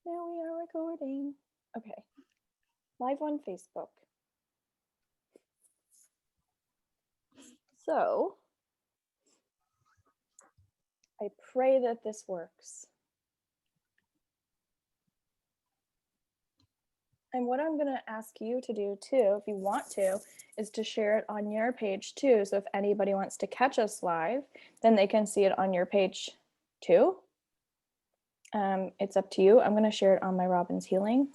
Now we are recording. Okay. Live on Facebook. So, I pray that this works. And what I'm going to ask you to do too, if you want to, is to share it on your page too. So if anybody wants to catch us live, then they can see it on your page too. It's up to you. I'm going to share it on my Robin's Healing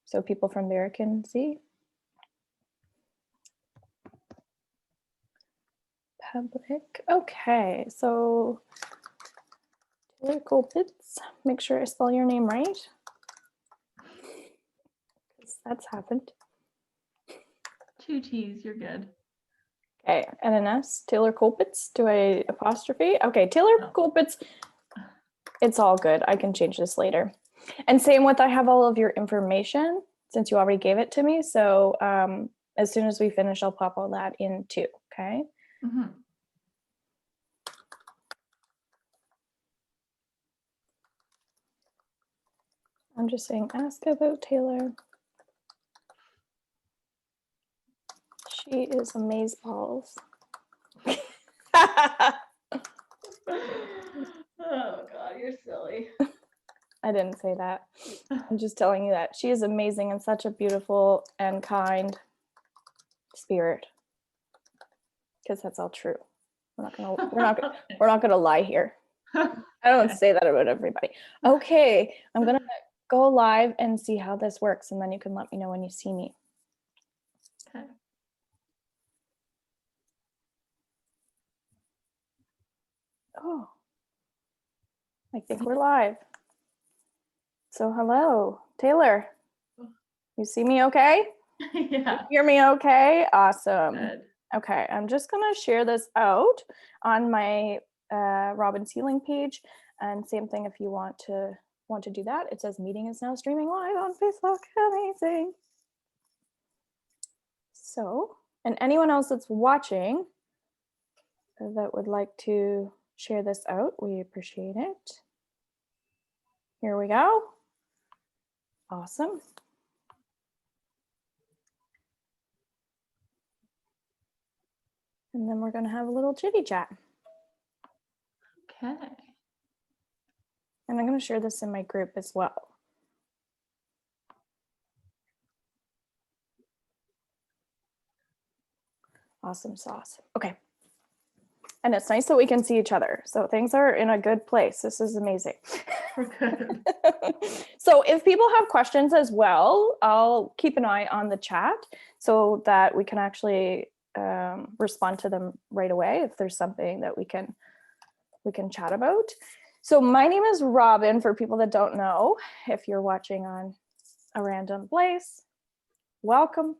so people from there can see. Public. Okay, so Taylor Colpitts, make sure I spell your name right, because that's happened. 2 T's, you're good. Okay, and an S, Taylor Colpitts. Do I apostrophe? Okay, Taylor Colpitts. It's all good. I can change this later. And same with, I have all of your information since you already gave it to me. So as soon as we finish, I'll pop all that in too. Okay. Mm-hmm. I'm just saying, ask about Taylor. She is amazeballs. Oh God, you're silly. I didn't say that. I'm just telling you that she is amazing and such a beautiful and kind spirit. Because that's all true. We're not gonna lie here. I don't say that about everybody. Okay, I'm gonna go live and see how this works, and then you can let me know when you see me. Okay. Oh, I think we're live. So hello, Taylor. You see me okay? Yeah. You hear me okay? Awesome. Good. Okay, I'm just gonna share this out on my Robin's Healing page, and same thing if you want to do that. It says meeting is now streaming live on Facebook. Amazing. So, and anyone else that's watching that would like to share this out, we appreciate it. Here we go. Awesome. And then we're going to have a little chitty chat. Okay. And I'm going to share this in my group as well. Awesome sauce. Okay. And it's nice that we can see each other. So things are in a good place. This is amazing. We're good. So if people have questions as well, I'll keep an eye on the chat so that we can actually respond to them right away if there's something that we can chat about. So my name is Robin, for people that don't know. If you're watching on a random place, welcome.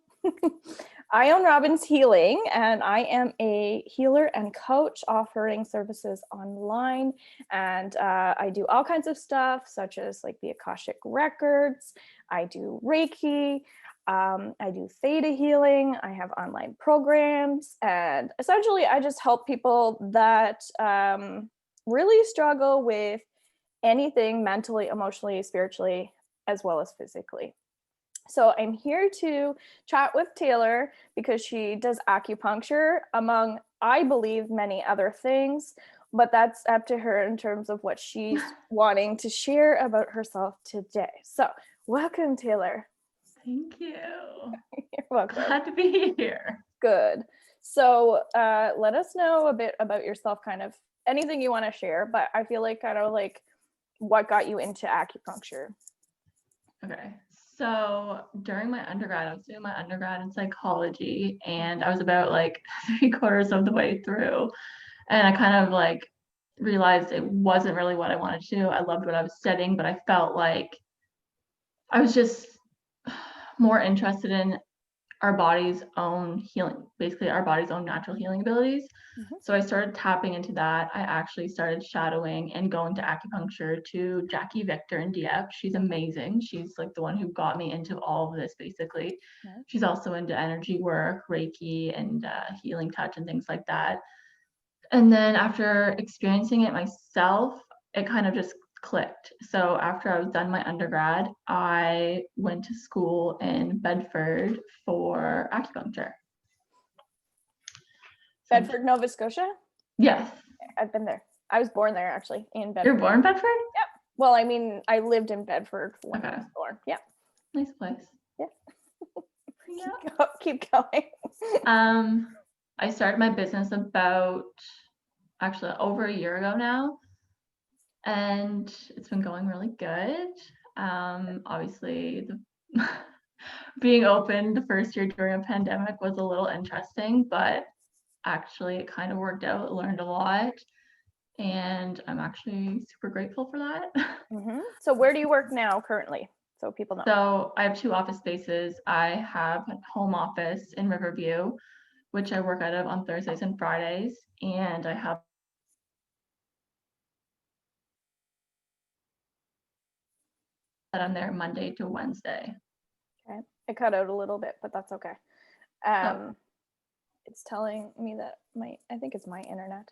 I own Robin's Healing, and I am a healer and coach offering services online. And I do all kinds of stuff, such as like the Akashic Records. I do Reiki. I do theta healing. I have online programs. And essentially, I just help people that really struggle with anything mentally, emotionally, spiritually, as well as physically. So I'm here to chat with Taylor because she does acupuncture, among, I believe, many other things, but that's up to her in terms of what she's wanting to share about herself today. So welcome, Taylor. Thank you. You're welcome. Glad to be here. Good. So let us know a bit about yourself, kind of anything you want to share, but I feel like kind of like what got you into acupuncture. Okay. So during my undergrad, I was doing my undergrad in psychology, and I was about like 3/4 of the way through. And I kind of like realized it wasn't really what I wanted to do. I loved what I was studying, but I felt like I was just more interested in our body's own healing, basically our body's own natural healing abilities. Mm-hmm. So I started tapping into that. I actually started shadowing and going to acupuncture to Jackie Victor in Dieppe. She's amazing. She's like the one who got me into all of this, basically. Nice. She's also into energy work, Reiki, and healing touch and things like that. And then after experiencing it myself, it kind of just clicked. So after I was done my undergrad, I went to school in Bedford for acupuncture. Bedford, Nova Scotia? Yes. I've been there. I was born there actually, in Bedford. You're born in Bedford? Yep. Well, I mean, I lived in Bedford when I was born. Yeah. Nice place. Yeah. Yeah. Keep going. I started my business about actually over a year ago now, and it's been going really good. Obviously, being open the first year during a pandemic was a little interesting, but actually it kind of worked out. I learned a lot, and I'm actually super grateful for that. So where do you work now currently, so people know? So I have 2 office spaces. I have a home office in Riverview, which I work out of on Thursdays and Fridays, and I have that I'm there Monday to Wednesday. Okay, I cut out a little bit, but that's okay. It's telling me that I think it's my internet.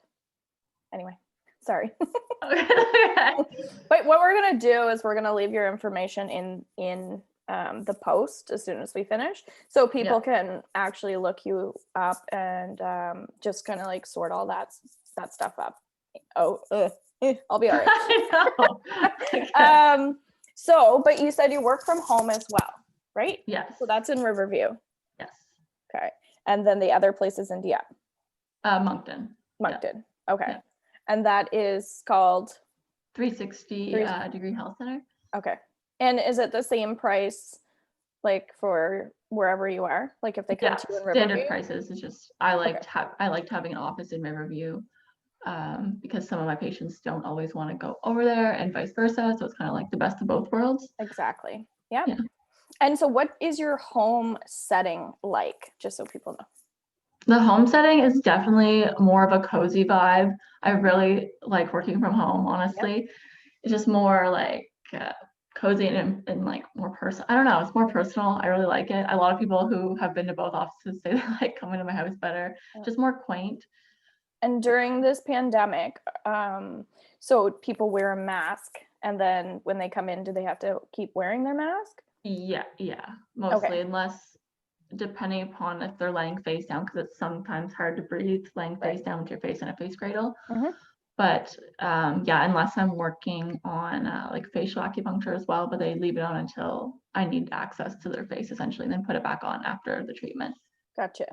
Anyway, sorry. But what we're gonna do is we're gonna leave your information in the post as soon as we finish, so people can actually look you up and just kind of like sort all that stuff up. I'll be all right. So, but you said you work from home as well, right? Yes. So that's in Riverview. Yes. Okay. And then the other place is in Dieppe. Moncton. Moncton. Yeah. Okay. Yeah. And that is called 360 Degree Health Center. Okay. And is it the same price like for wherever you are? Like if they come to you in Riverview? Standard prices. It's just I liked having an office in Riverview because some of my patients don't always want to go over there and vice versa. So it's kind of like the best of both worlds. Exactly. Yeah. And so what is your home setting like, just so people know? The home setting is definitely more of a cozy vibe. I really like working from home, honestly. It's just more like cozy and like more personal. I don't know, it's more personal. I really like it. A lot of people who have been to both offices say they like coming to my house better. Just more quaint. And during this pandemic, so people wear a mask, and then when they come in, do they have to keep wearing their mask? Yeah, mostly, unless depending upon if they're laying face down, because it's sometimes hard to breathe laying face down with your face in a face cradle. But unless I'm working on like facial acupuncture as well, but they leave it on until I need access to their face essentially, and then put it back on after the treatment. Gotcha.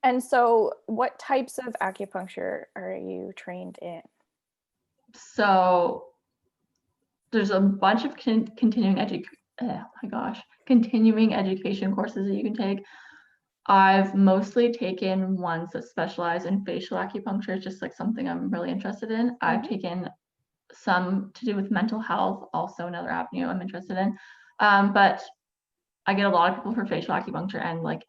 And so what types of acupuncture are you trained in? So there's a bunch of continuing education courses that you can take. I've mostly taken ones that specialize in facial acupuncture. It's just like something I'm really interested in. I've taken some to do with mental health, also another avenue I'm interested in. But I get a lot of people for facial acupuncture and like,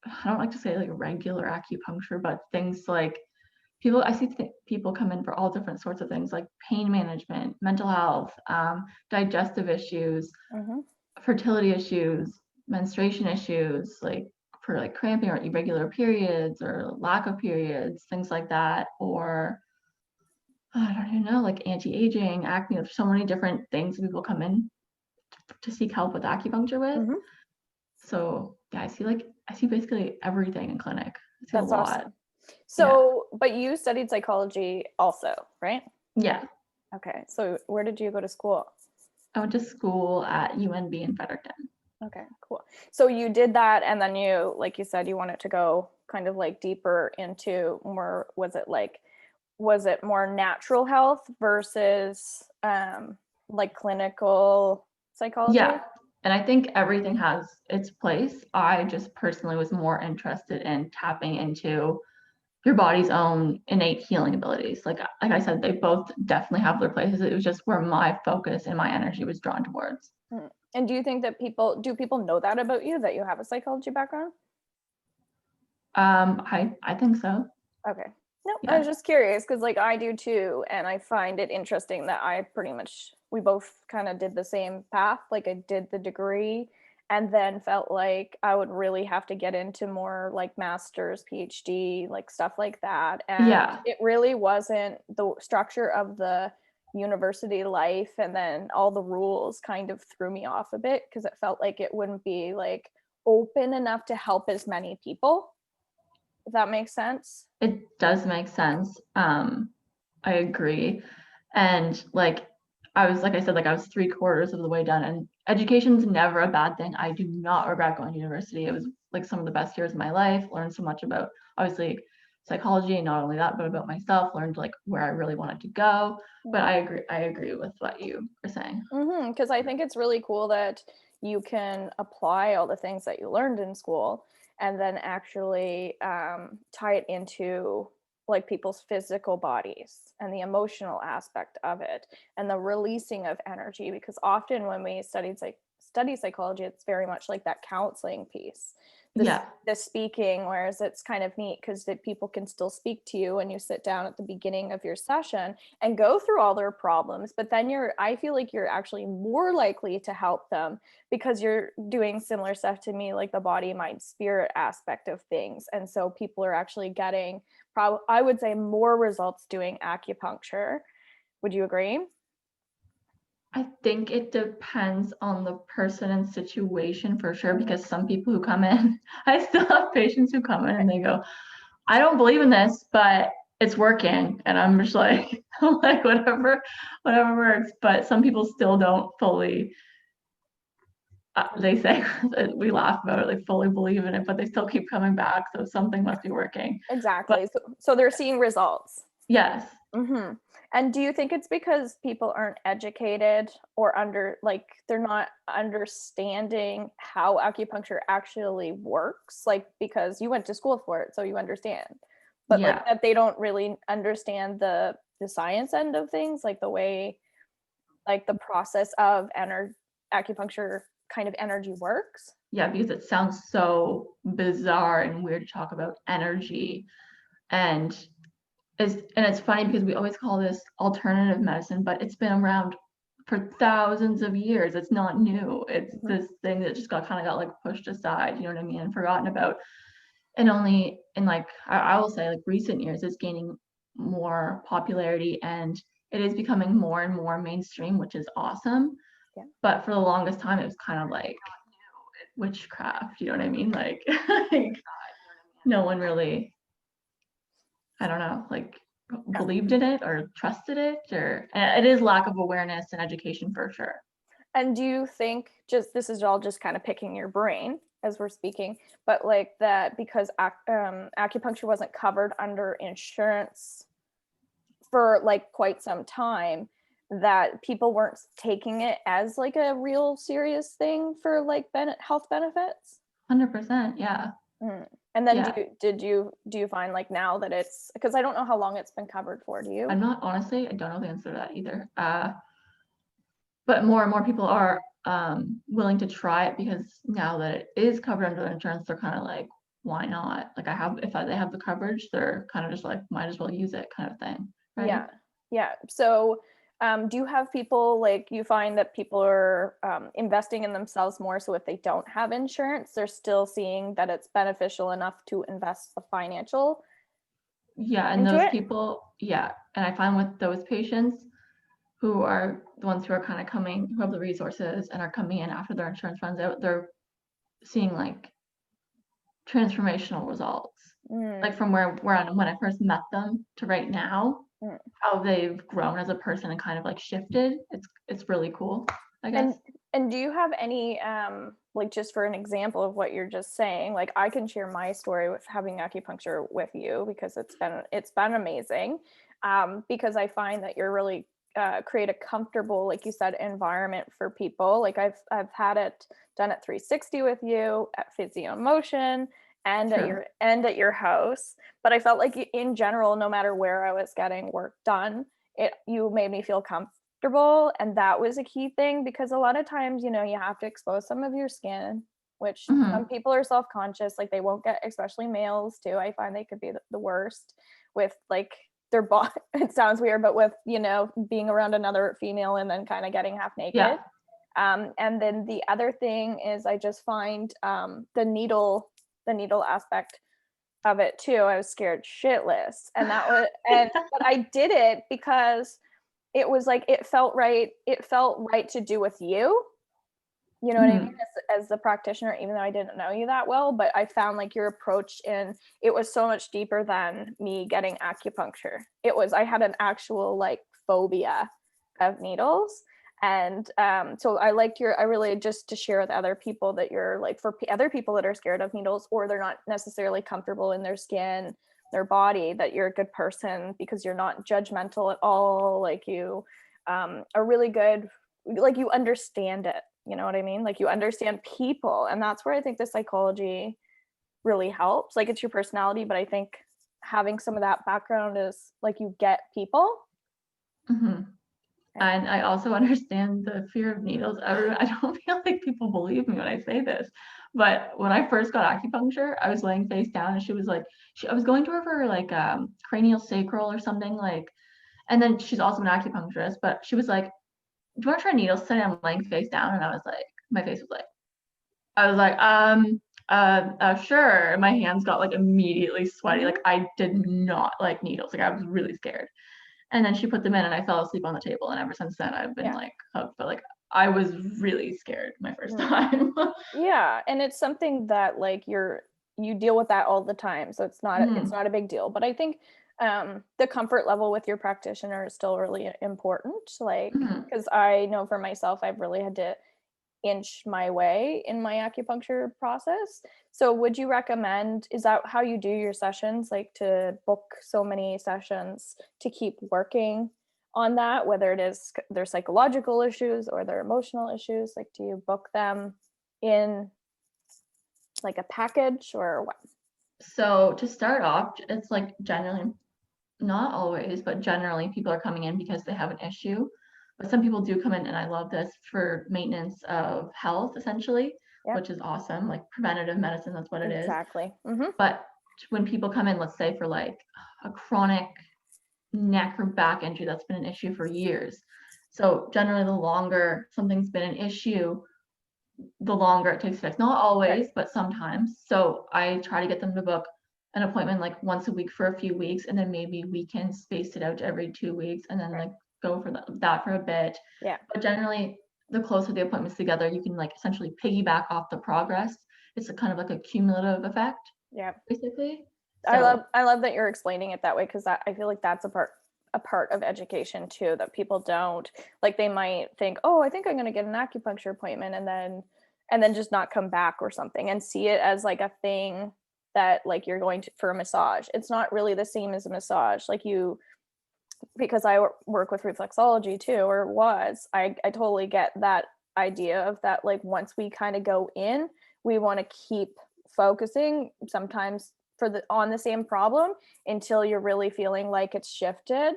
I don't like to say like regular acupuncture, but things like I see people come in for all different sorts of things like pain management, mental health, digestive issues, fertility issues, menstruation issues, like for like cramping or irregular periods or lack of periods, things like that, or I don't even know, like anti-aging, acne. There's so many different things that people come in to seek help with acupuncture with. So yeah, I see basically everything in clinic. That's a lot. Awesome. So, but you studied psychology also, right? Yeah. Okay. So where did you go to school? I went to school at UNB in Fredericton. Okay, cool. So you did that, and then you, like you said, you wanted to go kind of like deeper into more, was it more natural health versus like clinical psychology? Yeah. And I think everything has its place. I just personally was more interested in tapping into your body's own innate healing abilities. Like I said, they both definitely have their places. It was just where my focus and my energy was drawn towards. And do you think that people know that about you, that you have a psychology background? I think so. Okay. No, I was just curious because like I do too, and I find it interesting that we both kind of did the same path. Like I did the degree and then felt like I would really have to get into more like master's, PhD, like stuff like that. And it really wasn't the structure of the university life, and then all the rules kind of threw me off a bit because it felt like it wouldn't be like open enough to help as many people, if that makes sense. It does make sense. I agree. And like like I said, like I was 3/4 of the way done, and education's never a bad thing. I do not regret going to university. It was like some of the best years of my life. Learned so much about obviously psychology, and not only that, but about myself. Learned like where I really wanted to go. But I agree with what you were saying. Because I think it's really cool that you can apply all the things that you learned in school and then actually tie it into like people's physical bodies and the emotional aspect of it and the releasing of energy, because often when we study psychology, it's very much like that counseling piece, Yeah. the speaking, whereas it's kind of neat because people can still speak to you when you sit down at the beginning of your session and go through all their problems, but then I feel like you're actually more likely to help them because you're doing similar stuff to me, like the body, mind, spirit aspect of things. And so people are actually getting I would say more results doing acupuncture. Would you agree? I think it depends on the person and situation for sure, because some people who come in, I still have patients who come in and they go, I don't believe in this, but it's working. And I'm just like, like whatever works. But some people still don't fully, they say, we laugh about it, like fully believe in it, but they still keep coming back. So something must be working. Exactly. So they're seeing results. Yes. Mm-hmm. And do you think it's because people aren't educated or they're not understanding how acupuncture actually works? Like, because you went to school for it, so you understand. But Yeah. like that they don't really understand the science end of things, like the way, like the process of acupuncture kind of energy works. Yeah, because it sounds so bizarre and weird to talk about energy. And it's funny because we always call this alternative medicine, but it's been around for thousands of years. It's not new. It's this thing that just got like pushed aside, you know what I mean, and forgotten about. And only in like I will say like recent years it's gaining more popularity, and it is becoming more and more mainstream, which is awesome. Yeah. But for the longest time it was kind of like witchcraft, you know what I mean? Like, like no one really, I don't know, like believed in it or trusted it, or it is lack of awareness and education for sure. And do you think, just this is all just kind of picking your brain as we're speaking, but like that because acupuncture wasn't covered under insurance for like quite some time, that people weren't taking it as like a real serious thing for like health benefits? 100%, yeah. And then Yeah. do you find like now that it's, because I don't know how long it's been covered for, do you? I'm not, honestly, I don't know the answer to that either. But more and more people are willing to try it because now that it is covered under insurance, they're kind of like, why not? Like if they have the coverage, they're kind of just like, might as well use it kind of thing. Right? Yeah. So do you have people, like, you find that people are investing in themselves more, so if they don't have insurance, they're still seeing that it's beneficial enough to invest the financial Yeah, and into those it? people, yeah. And I find with those patients who are the ones who are kind of coming, who have the resources and are coming in after their insurance runs out, they're seeing like transformational results. Like from when I first met them to right now, how they've grown as a person and kind of like shifted. It's really cool, I guess. And do you have any like, just for an example of what you're just saying, like I can share my story with having acupuncture with you because it's been amazing, because I find that you're really create a comfortable, like you said, environment for people. Like I've had it done at 360 with you, at Physio Motion, and True. at your house. But I felt like in general, no matter where I was getting work done, you made me feel comfortable, and that was a key thing, because a lot of times, you have to expose some of your skin, which some people are self-conscious, like they won't get, especially males too. I find they could be the worst with like their body. It sounds weird, but with being around another female and then kind of getting half naked. Yeah. And then the other thing is, I just find the needle aspect of it too. I was scared shitless, and that was but I did it because it was like, it felt right to do with you. You know what I mean? Mhm. As the practitioner, even though I didn't know you that well, but I found like your approach in it was so much deeper than me getting acupuncture. I had an actual like phobia of needles. And so I really just to share with other people that you're like, for other people that are scared of needles or they're not necessarily comfortable in their skin, their body, that you're a good person because you're not judgmental at all. Like you are really good, like you understand it, you know what I mean? Like you understand people. And that's where I think the psychology really helps. Like it's your personality, but I think having some of that background is like you get people. Mhm. Yeah. And I also understand the fear of needles. I don't feel like people believe me when I say this, but when I first got acupuncture, I was laying face down and she was like, I was going to her for like cranial sacral or something like, and then she's also an acupuncturist, but she was like, "Do you want to try needles today?" I'm laying face down, and I was like, my face was like, I was like, sure. And my hands got like immediately sweaty. Like Mm-hmm. I did not like needles. Like I was really scared. And then she put them in and I fell asleep on the table. And ever since then I've been Yeah. like hooked. But like I was really scared my first Mm. time. Yeah. And it's something that like you deal with that all the time. So it's Mhm, not a big deal. But I think the comfort level with your practitioner is still really important. Like, mhm. because I know for myself, I've really had to inch my way in my acupuncture process. So would you recommend, is that how you do your sessions, like to book so many sessions to keep working on that, whether it is their psychological issues or their emotional issues? Like do you book them in like a package or what? So to start off, it's like generally, not always, but generally people are coming in because they have an issue. But some people do come in, and I love this, for maintenance of health, essentially, Yep, which is awesome. Like preventative medicine, that's what it is. exactly. Mm-hmm. But when people come in, let's say for like a chronic neck or back injury that's been an issue for years. So generally, the longer something's been an issue, the longer it takes to fix. Not Right, always, but sometimes. So I try to get them to book an appointment like once a week for a few weeks, and then maybe we can space it out to every 2 weeks, and then right. like go for that for a bit. Yeah. But generally, the closer the appointments together, you can like essentially piggyback off the progress. It's a kind of like a cumulative effect, Yeah. basically. So I love that you're explaining it that way because I feel like that's a part of education too that people don't like. They might think, oh, I think I'm going to get an acupuncture appointment, and then just not come back or something, and see it as like a thing that like you're going to for a massage. It's not really the same as a massage. Like you, because I work with reflexology too, or was, I totally get that idea of that. Like once we kind of go in, we want to keep focusing sometimes for the on the same problem until you're really feeling like it's shifted.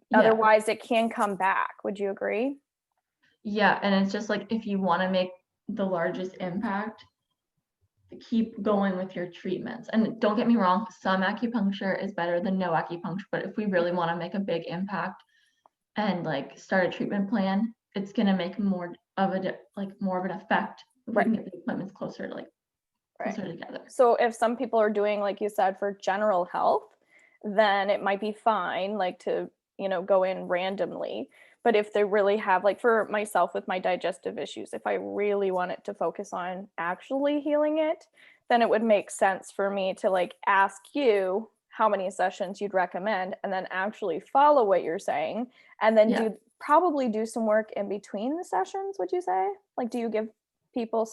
yeah, Otherwise, it can come back. Would you agree? yeah, and it's just like if you want to make the largest impact, keep going with your treatments. And don't get me wrong, some acupuncture is better than no acupuncture, but if we really want to make a big impact and like start a treatment plan, it's going to make more of an effect if we Right, can get the appointments right. closer together. So if some people are doing, like you said, for general health, then it might be fine, like to, go in randomly. But if they really have, like for myself with my digestive issues, if I really wanted to focus on actually healing it, then it would make sense for me to like ask you how many sessions you'd recommend and then actually follow what you're saying and then Yeah. probably do some work in between the sessions, would you say? Like, do you give people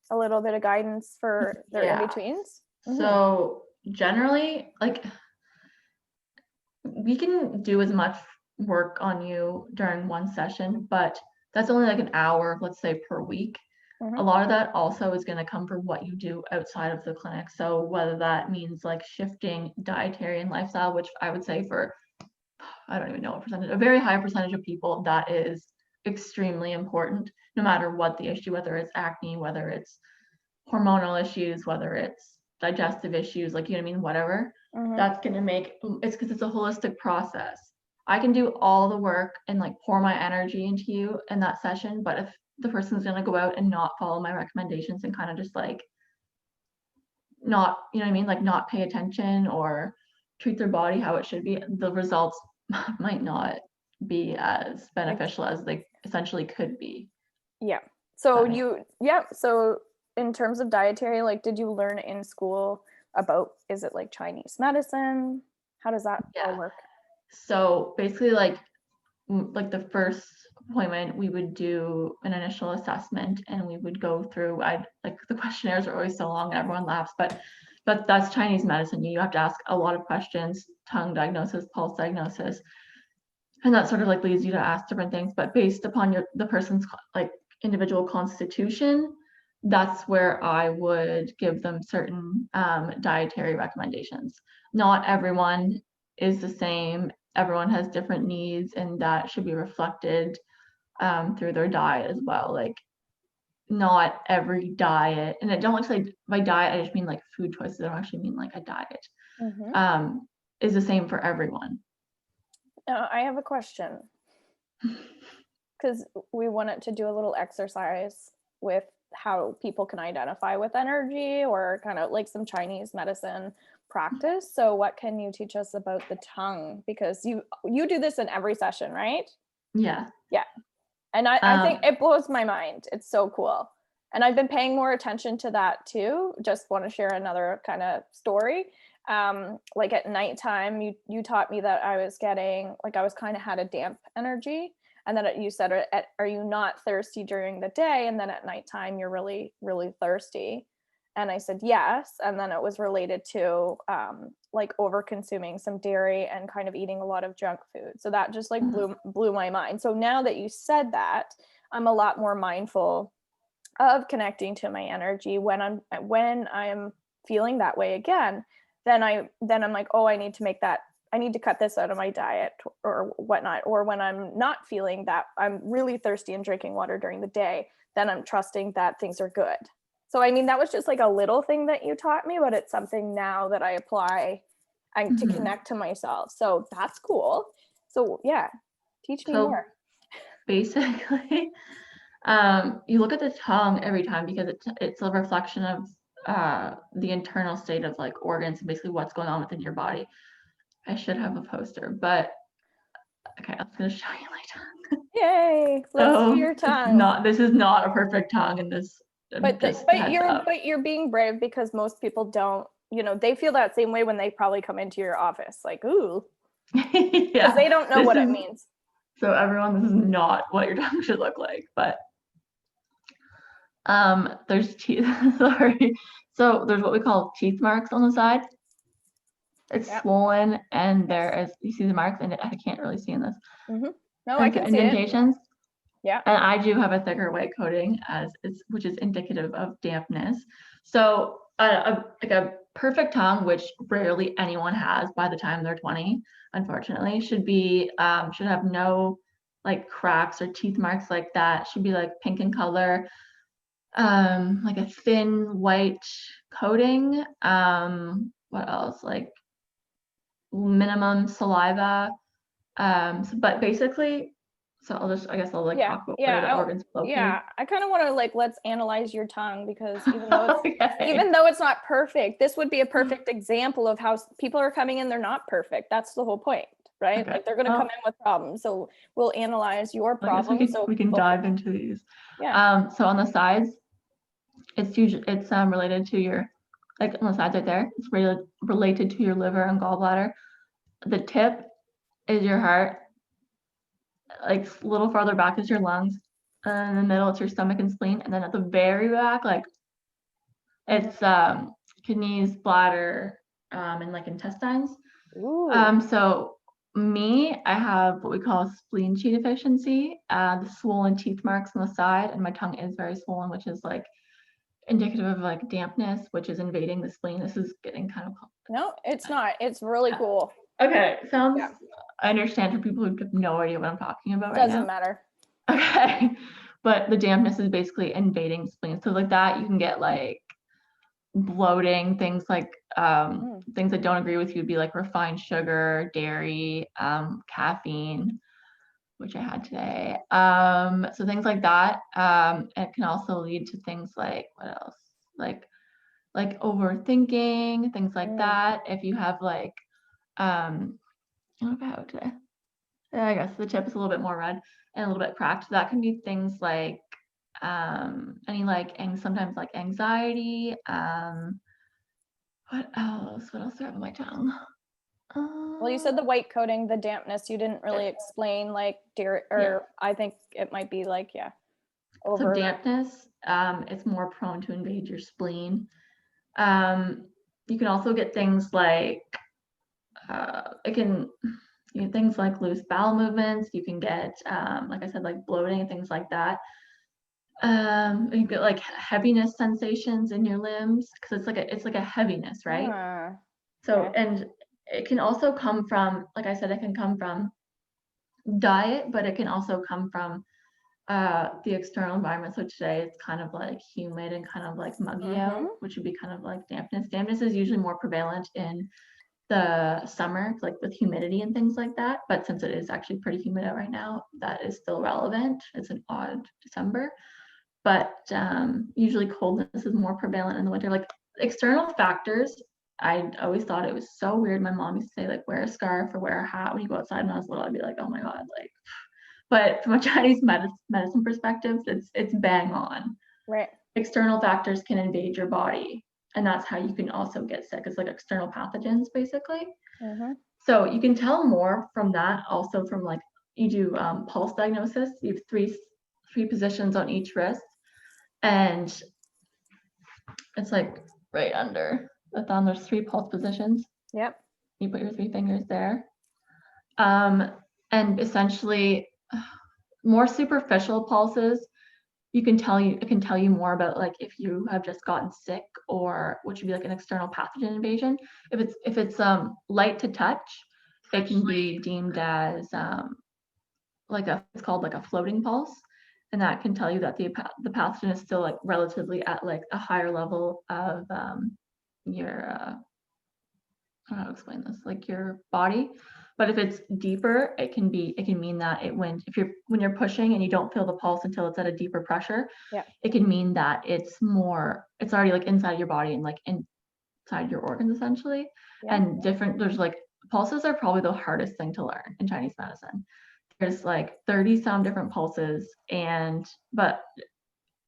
a little bit of guidance for their Yeah. in-betweens? Mhm. So generally, like we can do as much work on you during one session, but that's only like an hour, let's say, per week. A Mhm. lot of that also is going to come from what you do outside of the clinic. So whether that means like shifting dietary and lifestyle, which I would say for, I don't even know what percentage, a very high percentage of people, that is extremely important, no matter what the issue, whether it's acne, whether it's hormonal issues, whether it's digestive issues, like, you know what I mean, whatever. Mhm. That's going to make it's because it's a holistic process. I can do all the work and like pour my energy into you in that session, but if the person's going to go out and not follow my recommendations and kind of just like not, you know what I mean, like not pay attention or treat their body how it should be, the results might not be as beneficial as they essentially could be. Yeah. So That so in terms of dietary, like, did you learn in school about, is it like Chinese medicine? How does that all Yeah. work? So basically, like the first appointment, we would do an initial assessment, and we would go through. The questionnaires are always so long, and everyone laughs, but that's Chinese medicine. You have to ask a lot of questions: tongue diagnosis, pulse diagnosis, and that sort of like leads you to ask different things. But based upon the person's like individual constitution, that's where I would give them certain dietary recommendations. Not everyone is the same. Everyone has different needs, and that should be reflected through their diet as well. Like, not every diet, and I don't like to say by diet, I just mean like food choices. I don't actually mean like a diet, Mm-hmm. is the same for everyone. I have a question, because we wanted to do a little exercise with how people can identify with energy, or kind of like some Chinese medicine practice. So what can you teach us about the tongue? Because you do this in every session, right? Yeah. Yeah. And I think it blows my mind. It's so cool. And I've been paying more attention to that too. Just want to share another kind of story. Like at nighttime, you taught me that I was getting, like, I was kind of had a damp energy. And then you said, are you not thirsty during the day? And then at nighttime, you're really, really thirsty. And I said, yes. And then it was related to like over consuming some dairy and kind of eating a lot of junk food. So that just like blew my mind. So now that you said that, I'm a lot more mindful of connecting to my energy when I'm feeling that way again. Then I'm like, oh, I need to cut this out of my diet or whatnot. Or when I'm not feeling that I'm really thirsty and drinking water during the day, then I'm trusting that things are good. So I mean, that was just like a little thing that you taught me, but it's something now that I apply and to connect to myself. So that's cool. So yeah, teach me more. Basically, you look at the tongue every time because it's a reflection of the internal state of like organs and basically what's going on within your body. I should have a poster, but okay, I'm just gonna show you my tongue. Yay! Let's see your tongue. This is not a perfect tongue in this. But Just heads up. you're being brave, because most people don't, they feel that same way when they probably come into your office, like, ooh, because Yeah, they don't know what it means. So everyone, this is not what your tongue should look like, but there's teeth. Sorry. So there's what we call teeth marks on the side. It's swollen, and there is, you see the marks, and I can't really see in this. Mm-hmm. No, I can see indentations. it. Yeah. And I do have a thicker white coating, which is indicative of dampness. So like a perfect tongue, which rarely anyone has by the time they're 20, unfortunately, should have no like cracks or teeth marks like that. Should be like pink in color, like a thin white coating. What else? Like minimum saliva. But basically, so I guess I'll like talk about where the organs flow. Yeah, I kind of want to like, let's analyze your tongue, because even though it's not perfect, this would be a perfect example of how people are coming in. They're not perfect. That's the whole point, right? Okay. Like, they're going to come in with problems. So we'll analyze your problems. We can dive into these. Yeah. So on the sides, it's related to your, like on the sides right there, it's related to your liver and gallbladder. The tip is your heart. Like a little farther back is your lungs. In the middle, it's your stomach and spleen, and then at the very back, like it's kidneys, bladder, and like intestines. Ooh. So I have what we call spleen chi deficiency, the swollen teeth marks on the side, and my tongue is very swollen, which is like indicative of like dampness, which is invading the spleen. This is getting kind of No, it's not. It's really cool. Okay, sounds. Yeah. I understand for people who have no idea what I'm talking about right now. Doesn't matter. Okay, but the dampness is basically invading spleen. So like that, you can get like bloating, things like things that don't agree with you would be like refined sugar, dairy, caffeine, which I had today. So things like that. It can also lead to things like, what else? Like overthinking, things like that. If you have like, what about today? I guess the tip is a little bit more red and a little bit cracked. That can be things like any like sometimes like anxiety. What else? What else do I have on my tongue? Well, you said the white coating, the dampness, you didn't really explain like Yeah. I think it might be like, yeah, So over. dampness, it's more prone to invade your spleen. You can also get things like it can you get things like loose bowel movements. You can get like I said, like bloating and things like that. You get like heaviness sensations in your limbs because it's like a heaviness, right? So Okay. and it can also come from, like I said, it can come from diet, but it can also come from the external environment. So today it's kind of like humid and kind of like muggy out, Mm-hmm. which would be kind of like dampness. Dampness is usually more prevalent in the summer, like with humidity and things like that. But since it is actually pretty humid out right now, that is still relevant. It's an odd December. But usually coldness is more prevalent in the winter. Like external factors, I always thought it was so weird. My mom used to say, like, wear a scarf or wear a hat when you go outside. When I was little, I'd be like, oh my God, like, but from a Chinese medicine perspective, it's bang on. Right. External factors can invade your body, and that's how you can also get sick. It's like external pathogens, basically. Mm-hmm. So you can tell more from that. Also, from like you do pulse diagnosis. You have three positions on each wrist, and it's like right under the thumb. There's three pulse positions. Yep. You put your three fingers there, um, and essentially more superficial pulses it can tell you more about like if you have just gotten sick or what should be like an external pathogen invasion. If it's light to touch, it can be deemed as like it's called like a floating pulse, and that can tell you that the pathogen is still like relatively at like a higher level of your I don't know how to explain this, like your body. But if it's deeper, it can mean that when you're pushing and you don't feel the pulse until it's at a deeper pressure, Yeah. it can mean that it's already like inside your body and like inside your organs essentially. Yeah. And there's like pulses are probably the hardest thing to learn in Chinese medicine. There's like 30 some different pulses, but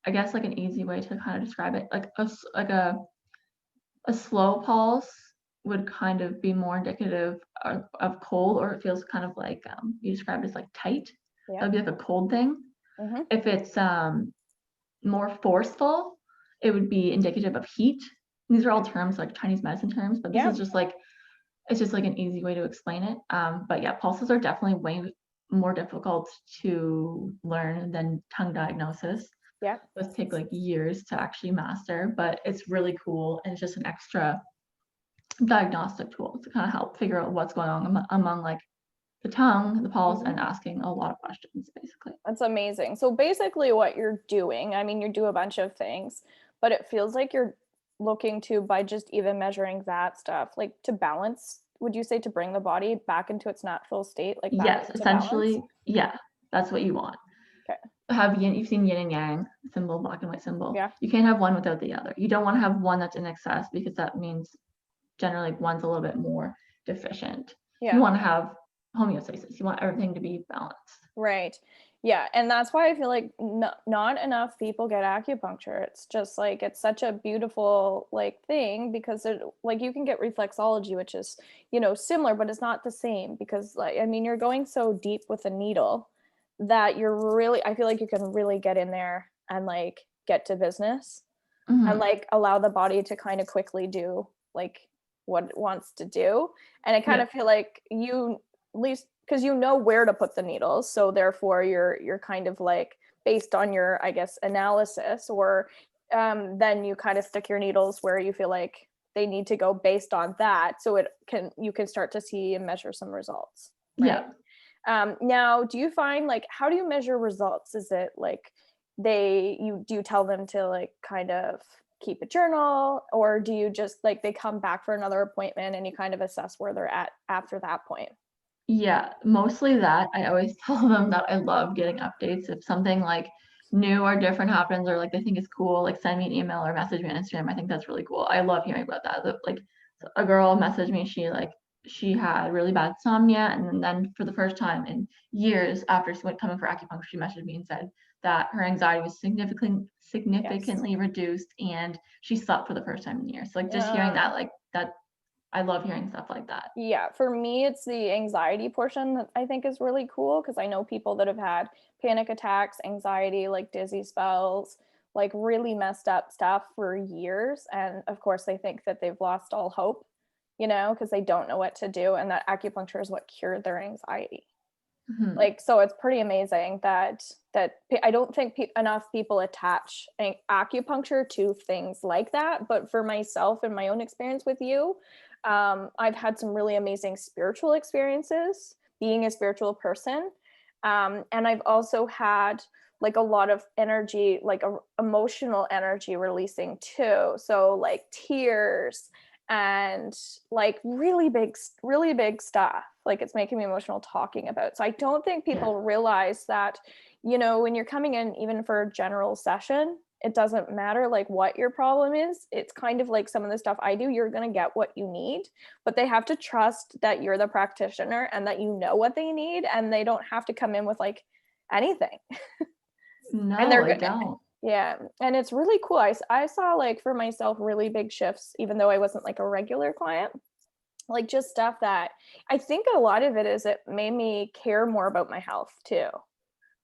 I guess like an easy way to kind of describe it, like a slow pulse would kind of be more indicative of cold, or it feels kind of like you described as like tight. Yeah. That would be like a cold thing. Mm-hmm. If it's more forceful, it would be indicative of heat. These are all terms like Chinese medicine terms, but this Yeah. is just like it's just like an easy way to explain it. But yeah, pulses are definitely way more difficult to learn than tongue diagnosis. Yeah. Those take like years to actually master, but it's really cool and it's just an extra diagnostic tool to kind of help figure out what's going on among like the tongue, the pulse, and asking a lot of questions, basically. That's amazing. So basically what you're doing, I mean, you do a bunch of things, but it feels like you're looking to, by just even measuring that stuff, like to balance, would you say, to bring the body back into its natural state, like back Yes, into balance? essentially, yeah, that's what you want. Okay. You've seen yin and yang symbol, black and white symbol. Yeah. You can't have one without the other. You don't want to have one that's in excess because that means generally one's a little bit more deficient. You Yeah. want to have homeostasis. You want everything to be balanced. Right. Yeah. And that's why I feel like not enough people get acupuncture. It's just like, it's such a beautiful like thing because it, like you can get reflexology, which is, similar, but it's not the same because like, I mean, you're going so deep with a needle that I feel like you can really get in there and like get to business and like allow the body to kind of quickly do like what it wants to do. And I kind of feel like at least because you know where to put the needles, so therefore you're kind of like based on your, I guess, analysis, or then you kind of stick your needles where you feel like they need to go based on that, so you can start to see and measure some results, right? Now, do you find like, how do you measure results? Is it like do you tell them to like kind of keep a journal, or do you just like they come back for another appointment and you kind of assess where they're at after that point? Yeah, mostly that. I always tell them that I love getting updates. If something like new or different happens or like they think it's cool, like send me an email or message me on Instagram. I think that's really cool. I love hearing about that. Like a girl messaged me, she like she had really bad insomnia, and then for the first time in years after she went coming for acupuncture, she messaged me and said that her anxiety was significantly reduced, and she slept for the first time in years. So like just hearing that, like that, I love hearing stuff like that. Yeah, for me, it's the anxiety portion that I think is really cool, because I know people that have had panic attacks, anxiety, like dizzy spells, like really messed up stuff for years. And of course, they think that they've lost all hope, because they don't know what to do. And that acupuncture is what cured their anxiety. Like, so it's pretty amazing that I don't think enough people attach acupuncture to things like that. But for myself and my own experience with you, I've had some really amazing spiritual experiences being a spiritual person. And I've also had like a lot of energy, like emotional energy releasing too. So like tears and like really big stuff. Like it's making me emotional talking about. So I don't think people realize that, when you're coming in even for a general session, it doesn't matter like what your problem is. It's kind of like some of the stuff I do, you're going to get what you need, but they have to trust that you're the practitioner and that you know what they need, and they don't have to come in with like anything. No, And they're I good. don't. Yeah. And it's really cool. I saw like for myself really big shifts, even though I wasn't like a regular client, like just stuff that I think a lot of it is it made me care more about my health too.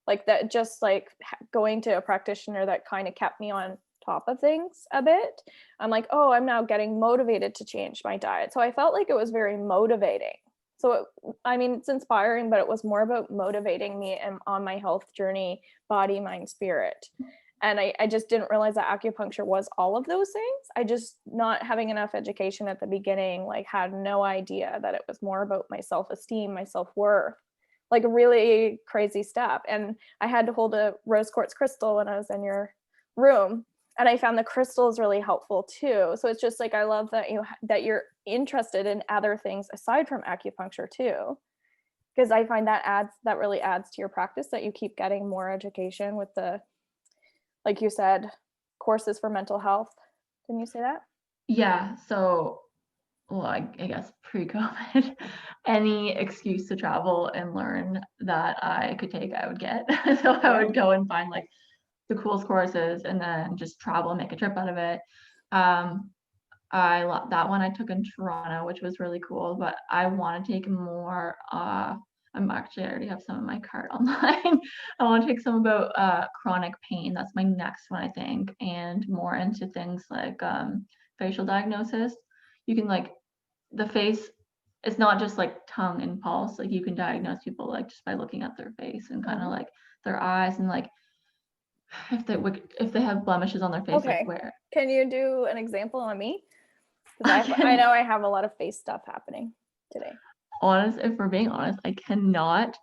Like that, just like going to a practitioner that kind of kept me on top of things a bit. I'm like, oh, I'm now getting motivated to change my diet. So I felt like it was very motivating. So it's inspiring, but it was more about motivating me on my health journey, body, mind, spirit. And I just didn't realize that acupuncture was all of those things. I just, not having enough education at the beginning, like had no idea that it was more about my self-esteem, my self-worth, like really crazy stuff. And I had to hold a rose quartz crystal when I was in your room, and I found the crystals really helpful too. So it's just like, I love that you're interested in other things aside from acupuncture too, because I find that really adds to your practice, that you keep getting more education with the, like you said, courses for mental health. Didn't you say that? Yeah. So, well, I guess pre-COVID, any excuse to travel and learn that I could take, I would get. So I would go and find like the coolest courses and then just travel and make a trip out of it. That one I took in Toronto, which was really cool, but I want to take more. I already have some of my cart online. I want to take some about chronic pain. That's my next one, I think, and more into things like facial diagnosis. You can like the face. It's not just like tongue and pulse. Like you can diagnose people like just by looking at their face and kind of like their eyes and like if they have blemishes on their face, Okay. like where. Can you do an example on me? Because I know I have a lot of face stuff happening today. If we're being honest, I cannot.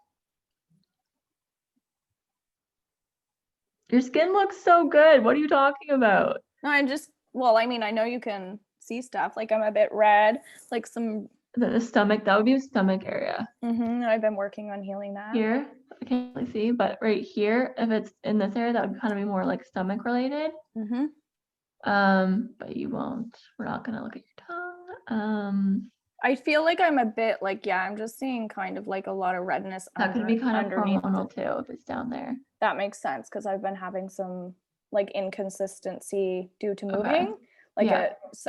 Your skin looks so good. What are you talking about? No, I know you can see stuff. Like I'm a bit red, like some. The stomach, that would be a stomach area. I've been working on healing that. Here, I can't really see, but right here, if it's in this area, that would kind of be more like stomach related. But you won't. We're not gonna look at your tongue. I feel like I'm a bit like, I'm just seeing kind of like a lot of redness. That could be kind of underneath hormonal too if it's down there. That makes sense, because I've been having some like inconsistency due to moving, like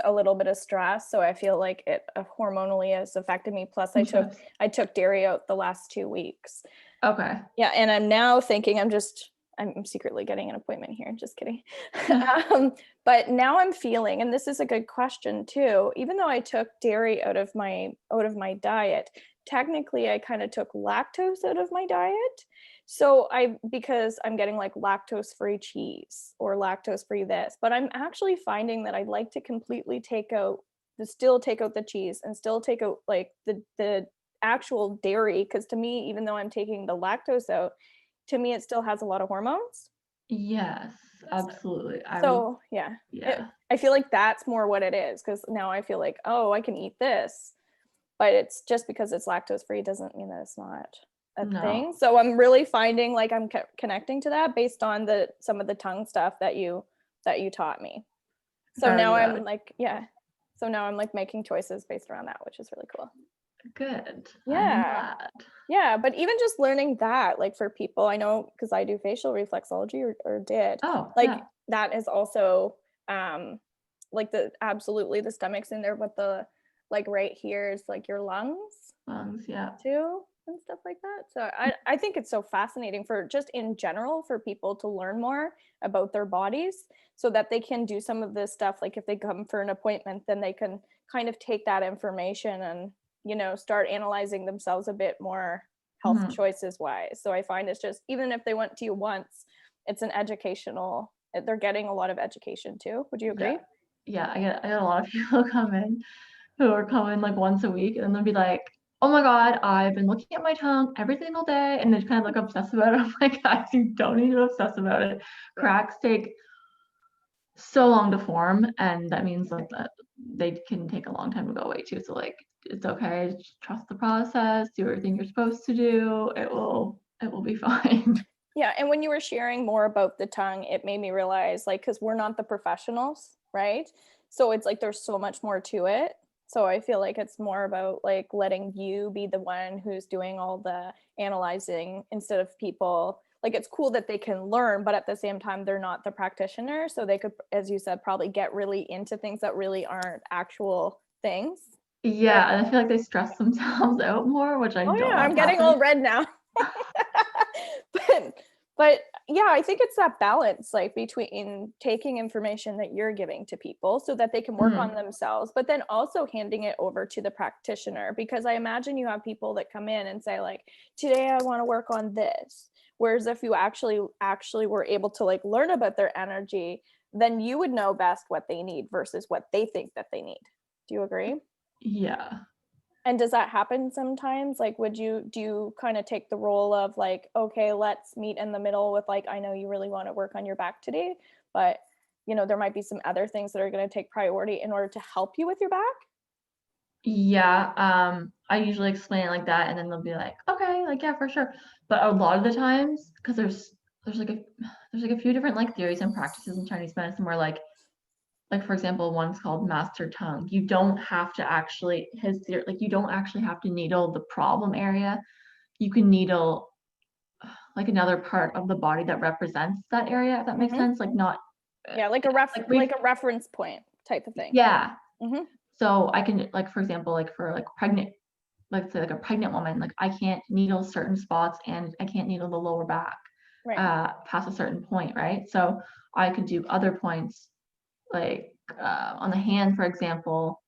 a little bit of stress. So I feel like it hormonally has affected me. Plus I took dairy out the last 2 weeks. Okay. Yeah. And I'm now thinking I'm secretly getting an appointment here. Just kidding. But now I'm feeling, and this is a good question too, even though I took dairy out of my diet, technically I kind of took lactose out of my diet. So because I'm getting like lactose-free cheese or lactose-free this, but I'm actually finding that I'd like to completely still take out the cheese and still take out like the actual dairy. Because to me, even though I'm taking the lactose out, to me, it still has a lot of hormones. Yes, absolutely. I feel like that's more what it is, because now I feel like, oh, I can eat this, but it's just because it's lactose free doesn't mean that it's not a thing. So I'm really finding like I'm connecting to that based on some of the tongue stuff that you taught me. So now I'm like, so now I'm like making choices based around that, which is really cool. Good. I'm Yeah. glad. Yeah, but even just learning that, like for people, I know because I do facial reflexology or did, Oh, like yeah. that is also like the absolutely the stomach's in there, but the like right here is like your lungs Lungs, yeah. too and stuff like that. So I think it's so fascinating for just in general for people to learn more about their bodies so that they can do some of this stuff. Like if they come for an appointment, then they can kind of take that information and, you know, start analyzing themselves a bit more health Mhm. choices wise. So I find it's just, even if they went to you once, it's an educational, they're getting a lot of education too. Would you Yeah. agree? Yeah, I get a lot of people come in who are coming like once a week and they'll be like, oh my God, I've been looking at my tongue every single day and they kind of like obsess about it. I'm like, guys, you don't need to obsess about it. Yeah. Cracks take so long to form and that means like that they can take a long time to go away too. So like it's okay, just trust the process, do everything you're supposed to do. It will be fine. Yeah, and when you were sharing more about the tongue, it made me realize, like, because we're not the professionals, right? So it's like there's so much more to it. So I feel like it's more about like letting you be the one who's doing all the analyzing instead of people. Like it's cool that they can learn, but at the same time, they're not the practitioner. So they could, as you said, probably get really into things that really aren't actual things. Where, Yeah, and I feel like they stress themselves out more, which I oh don't yeah, I'm want getting all happen. red now. but but yeah, I think it's that balance like between taking information that you're giving to people so that they can work on Mhm. themselves, but then also handing it over to the practitioner, because I imagine you have people that come in and say like, today I want to work on this, whereas if you actually were able to like learn about their energy, then you would know best what they need versus what they think that they need. Do you agree? Yeah. And does that happen sometimes? Like, do you kind of take the role of like, okay, let's meet in the middle with like, I know you really want to work on your back today, but you know, there might be some other things that are going to take priority in order to help you with your back? Yeah, I usually explain it like that, and then they'll be like, "Okay, like, yeah, for sure." But a lot of the times, because there's like a there's like a few different like theories and practices in Chinese medicine where like for example, one's called master tongue. You don't have to actually his theory like you don't actually have to needle the problem area. You can needle like another part of the body that represents that area, if that makes Hmm. sense. Like not Yeah, like like we a reference point type of thing. yeah. Hmm. So I can like for example, like for like pregnant like say like a pregnant woman, like I can't needle certain spots and I can't needle the lower back Right. past a certain point, right? So I could do other points like on the hand, for example,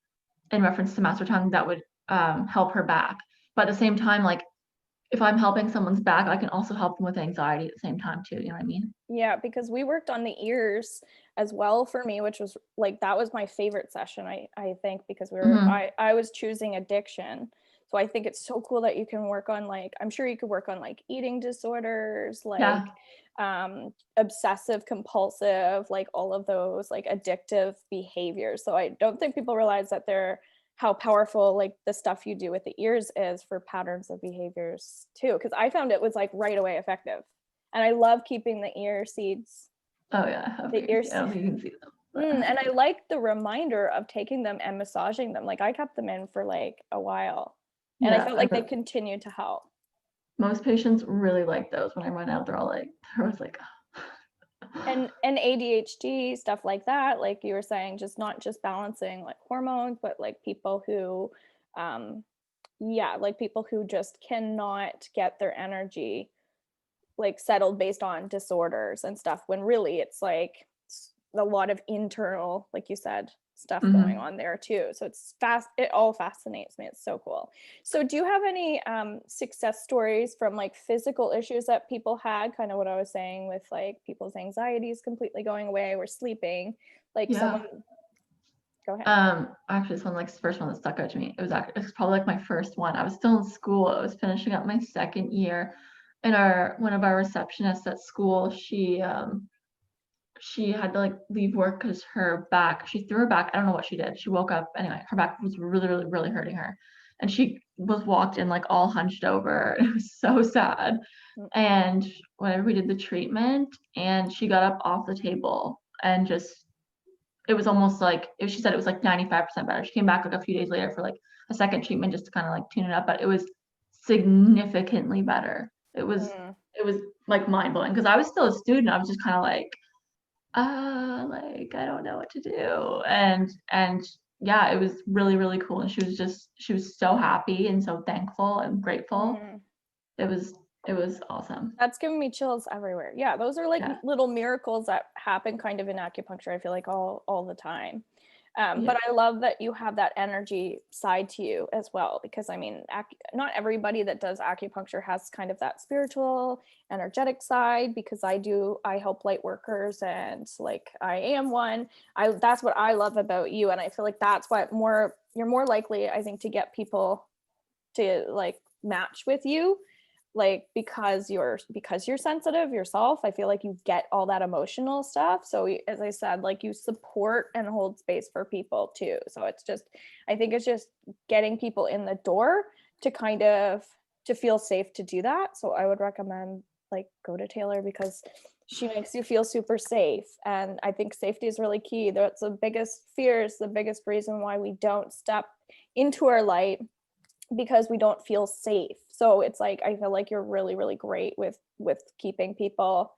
in reference to master tongue that would help her back. But at the same time, like if I'm helping someone's back, I can also help them with anxiety at the same time too. You know what I mean? Yeah, because we worked on the ears as well for me, which was like that was my favorite session, I think, because Hmm. I was choosing addiction. So I think it's so cool that you can work on like, I'm sure you could work on like eating disorders, like Yeah. obsessive compulsive, like all of those like addictive behaviors. So I don't think people realize that they're how powerful like the stuff you do with the ears is for patterns of behaviors too, because I found it was like right away effective. And I love keeping the ear seeds, Oh yeah, I have the ears. ears. Yeah, I don't think you can see them, but I have And I ears. like the reminder of taking them and massaging them. Like I kept them in for like a while, and I Yeah, felt I like they know. continued to help. Most patients really like those. When I run out, they're all like, there was like, And ADHD stuff like that, like you were saying, just not just balancing like hormones, but like people who, um, yeah, like people who just cannot get their energy like settled based on disorders and stuff, when really it's like a lot of internal, like you said, stuff going mhm. on there too. So it's fast, it all fascinates me. It's so cool. So do you have any success stories from like physical issues that people had, kind of what I was saying with like people's anxieties completely going away or sleeping, like someone, Yeah. go ahead. Actually, this one, like, the first one that stuck out to me. It was probably like my first one. I was still in school. I was finishing up my second year, and our one of our receptionists at school, she had to like leave work because her back. She threw her back. I don't know what she did. She woke up anyway. Her back was really, really, really hurting her, and she was walked in like all hunched over. It was so sad. Mm. And whenever we did the treatment, and she got up off the table and just it was almost like she said it was like 95% better. She came back like a few days later for like a second treatment just to kind of like tune it up, but it was significantly better. It was like mind blowing because I was still a student. I was just kind of like I don't know what to do. And yeah, it was really, really cool. And she was so happy and so thankful and grateful. It was awesome. That's giving me chills everywhere. Yeah, those are like Yeah. little miracles that happen kind of in acupuncture, I feel like all the time. Yeah. But I love that you have that energy side to you as well, because I mean, not everybody that does acupuncture has kind of that spiritual, energetic side, because I help light workers and like I am one. That's what I love about you. And I feel like that's what you're more likely, I think, to get people to like match with you, like because you're sensitive yourself. I feel like you get all that emotional stuff, so as I said, like you support and hold space for people too. So it's just, I think it's just getting people in the door to kind of to feel safe to do that. So I would recommend like go to Taylor because she makes you feel super safe, and I think safety is really key. That's the biggest fears, the biggest reason why we don't step into our light, because we don't feel safe. So it's like I feel like you're really, really great with keeping people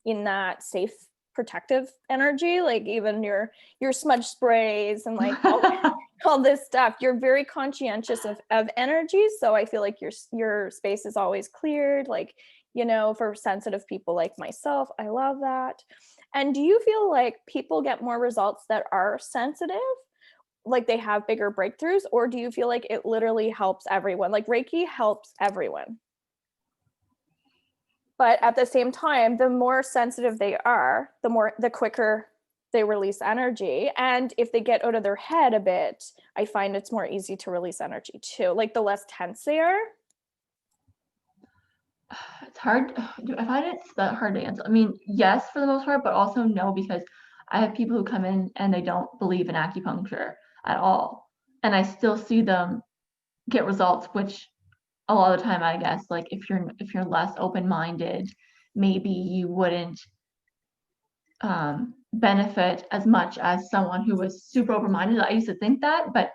in that safe protective energy, like even your smudge sprays and like all this stuff. You're very conscientious of energy, so I feel like your space is always cleared, like, you know, for sensitive people like myself. I love that. And do you feel like people get more results that are sensitive, like they have bigger breakthroughs, or do you feel like it literally helps everyone? Like Reiki helps everyone, but at the same time, the more sensitive they are, the quicker they release energy. And if they get out of their head a bit, I find it's more easy to release energy too, like the less tense they are. It's hard. I find it's that hard to answer. I mean, yes, for the most part, but also no, because I have people who come in and they don't believe in acupuncture at all. And I still see them get results, which a lot of the time, I guess, like if you're less open-minded, maybe you wouldn't benefit as much as someone who was super open-minded. I used to think that, but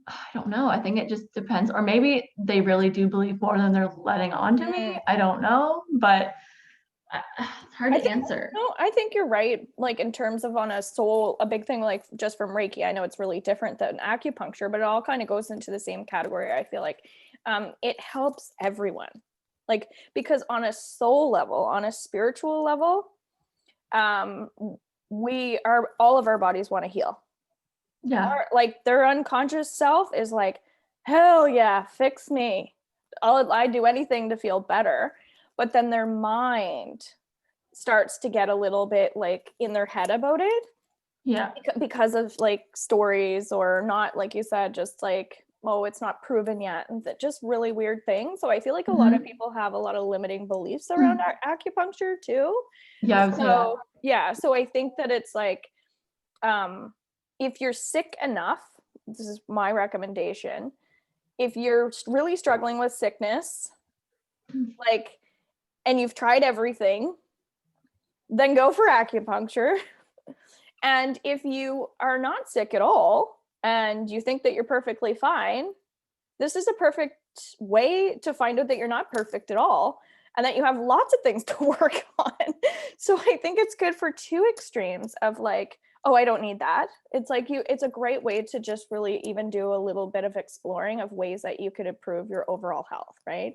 I don't know. I think it just depends. Or maybe they really do believe more than they're letting on to me. I don't know, but it's hard to answer. No, I think you're right. Like in terms of on a soul, a big thing, like just from Reiki, I know it's really different than acupuncture, but it all kind of goes into the same category. I feel like it helps everyone. Like, because on a soul level, on a spiritual level, we are, all of our bodies want to heal. Yeah. Like their unconscious self is like, hell yeah, fix me. I do anything to feel better. But then their mind starts to get a little bit like in their head about it. Yeah. Because of like stories, or not, like you said, just like, oh, it's not proven yet, and that just really weird things. So I feel like a lot of people have a lot of limiting beliefs around acupuncture too. Yeah. So yeah, so I think that it's like, if you're sick enough, this is my recommendation, if you're really struggling with sickness, like, and you've tried everything, then go for acupuncture. And if you are not sick at all and you think that you're perfectly fine, this is a perfect way to find out that you're not perfect at all and that you have lots of things to work on. So I think it's good for two extremes of like, oh, I don't need that. It's like it's a great way to just really even do a little bit of exploring of ways that you could improve your overall health, right?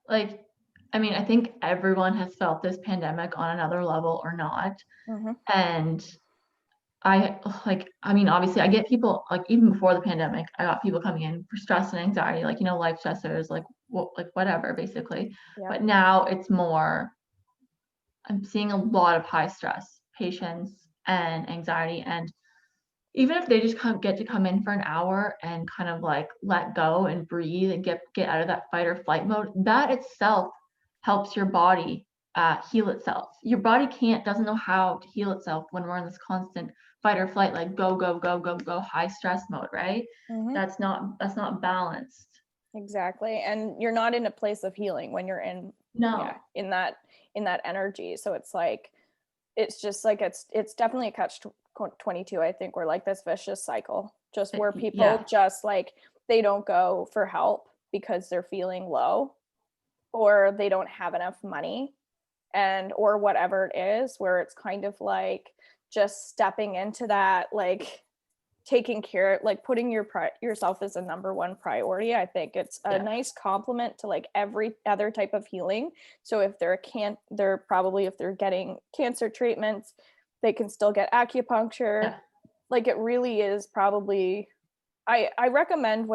Like, I mean, I think everyone has felt this pandemic on another level or not. And I mean, obviously I get people, like even before the pandemic, I got people coming in for stress and anxiety, like, you know, life stressors, like whatever, basically. But now it's more, I'm seeing a lot of high stress patients and anxiety. And even if they just get to come in for an hour and kind of like let go and breathe and get out of that fight or flight mode, that itself helps your body heal itself. Your body doesn't know how to heal itself when we're in this constant fight or flight, like go, go, go, go, go, high stress mode, right? That's not balanced. Exactly. And you're not in a place of healing when you're in in that energy. So it's like, it's just like, it's definitely a catch 22. I think we're like this vicious cycle just where Yeah. people just like, they don't go for help because they're feeling low or they don't have enough money and or whatever it is, where it's kind of like just stepping into that, like taking care, like putting yourself as a number one priority. I think it's a nice complement to like every other type of healing. So if they're probably, if they're getting cancer treatments, they can still get acupuncture. Like it really is probably, I recommend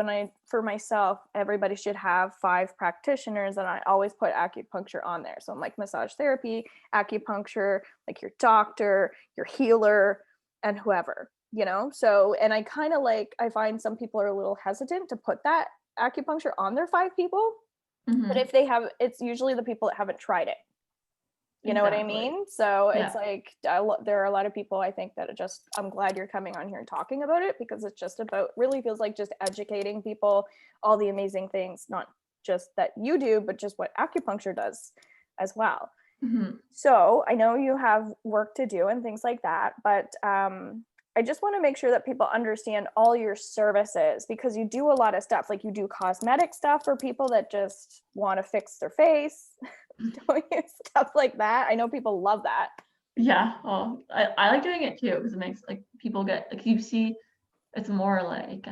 for myself, everybody should have 5 practitioners, and I always put acupuncture on there. So I'm like massage therapy, acupuncture, like your doctor, your healer, and whoever, So, and I kind of like, I find some people are a little hesitant to put that acupuncture on their 5 people, but if they have, it's usually the people that haven't tried it. You know what I mean? So it's like, there are a lot of people, I think, that I'm glad you're coming on here and talking about it, because it's just about, really feels like just educating people, all the amazing things, not just that you do, but just what acupuncture does as well. So I know you have work to do and things like that, but I just want to make sure that people understand all your services, because you do a lot of stuff. Like you do cosmetic stuff for people that just want to fix their face, doing stuff like that. I know people love that. Yeah. Oh, I like doing it too, because it makes like people get, like, you see, it's more like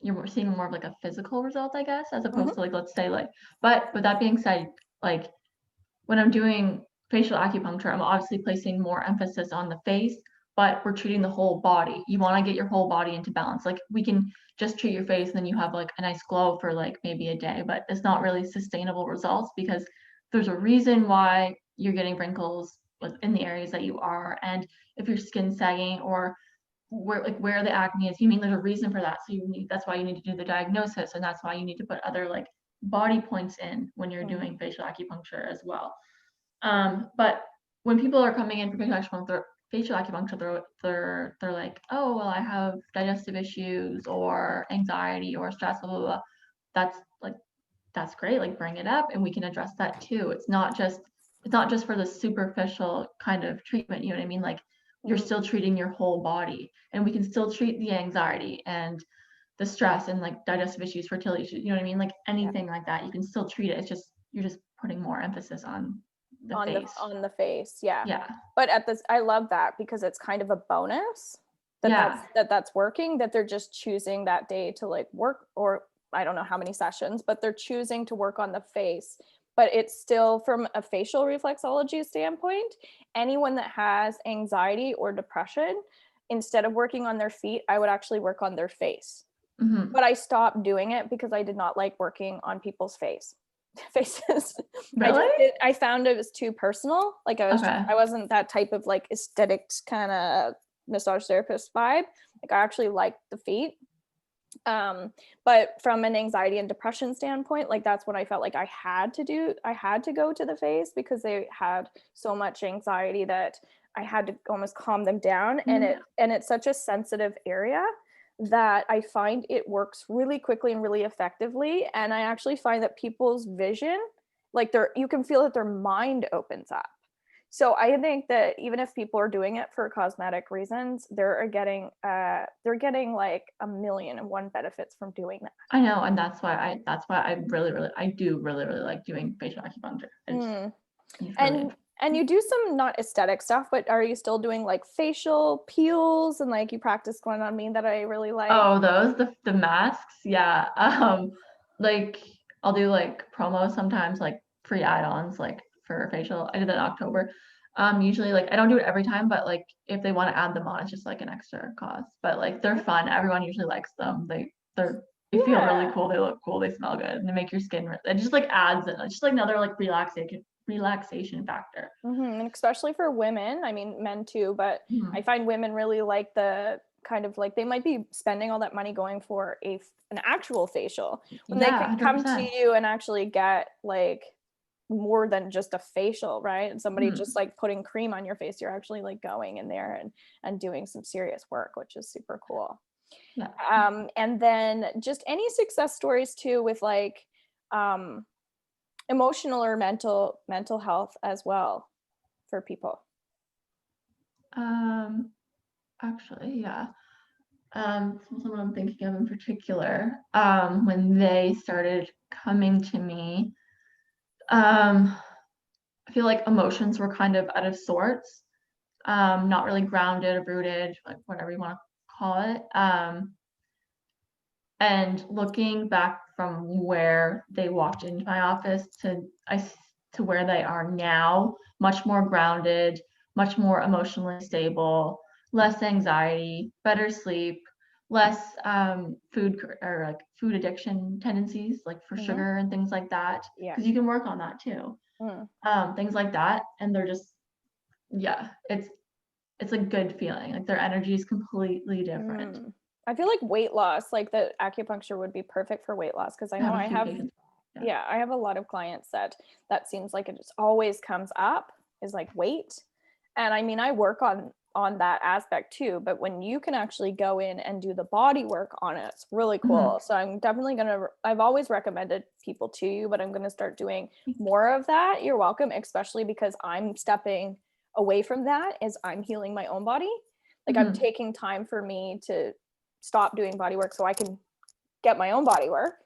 you're seeing more of like a physical result, I guess, as opposed to like, let's say like, but with that being said, like when I'm doing facial acupuncture, I'm obviously placing more emphasis on the face, but we're treating the whole body. You want to get your whole body into balance. Like we can just treat your face and then you have like a nice glow for like maybe a day, but it's not really sustainable results, because there's a reason why you're getting wrinkles in the areas that you are. And if your skin's sagging or where the acne is, there's a reason for that. So that's why you need to do the diagnosis, and that's why you need to put other like body points in when you're doing facial acupuncture as well. But when people are coming in for facial acupuncture, they're like, oh well, I have digestive issues or anxiety or stress, blah blah blah. That's great. Like bring it up and we can address that too. It's not just for the superficial kind of treatment. You know what I mean? Like you're still treating your whole body, and we can still treat the anxiety and the stress and like digestive issues, fertility issues. You know what I mean? Like anything like that, you can still treat it. It's just you're just putting more emphasis on the face. On the face, yeah. Yeah. But I love that, because it's kind of a bonus that's working, that they're just choosing that day to like work, or I don't know how many sessions, but they're choosing to work on the face. But it's still, from a facial reflexology standpoint, anyone that has anxiety or depression, instead of working on their feet, I would actually work on their face. But I stopped doing it because I did not like working on people's faces. Really? I found it was too personal. Like I wasn't that type of like aesthetics kind of massage therapist vibe. Like I actually liked the feet. But from an anxiety and depression standpoint, like that's what I felt like I had to go to the face, because they had so much anxiety that I had to almost calm them down. And it's such a sensitive area that I find it works really quickly and really effectively. And I actually find that people's vision, like you can feel that their mind opens up. So I think that even if people are doing it for cosmetic reasons, they're getting like 1,000,001 benefits from doing that. I know, and that's why I really do really like doing facial acupuncture. And you do some not aesthetic stuff, but are you still doing like facial peels and like you practice going on me that I really like? Oh, those the masks, yeah. Like I'll do like promos sometimes, like free add-ons, like for facial. I did that in October. Usually like I don't do it every time, but like if they want to add them on, it's just like an extra cost. But like they're fun. Everyone usually likes them. They feel really cool. They look cool. They smell good, and they make your skin. It just like adds it. It's just like another like relaxation factor. And especially for women, I mean men too, but I find women really like the kind of like, they might be spending all that money going for an actual facial when they can 100%. come to you and actually get like more than just a facial, right? And somebody just like putting cream on your face, you're actually like going in there and doing some serious work, which is super cool. And then just any success stories too with like emotional or mental health as well for people. Actually, yeah. Someone I'm thinking of in particular, when they started coming to me, I feel like emotions were kind of out of sorts, not really grounded or rooted, like whatever you want to call it. And looking back from where they walked into my office to where they are now, much more grounded, much more emotionally stable, less anxiety, better sleep, less or like food addiction tendencies, like for Mm-hmm. sugar and things like that, Yeah. because you can work on that too. Mm. Things like that, and they're just, yeah, it's a good feeling. Like their energy is completely different. Mm. I feel like weight loss, like the acupuncture would be perfect for weight loss because I I know have a I few have, patients. Yeah. yeah, I have a lot of clients that seems like it just always comes up is like weight. And I mean, I work on that aspect too, but when you can actually go in and do the body work on it, it's really Mhm. cool. So I'm definitely I've always recommended people to you, but I'm going to start doing more of that. You're welcome, especially because I'm stepping away from that as I'm healing my own body. Like I'm Mhm. taking time for me to stop doing body work so I can get my own body work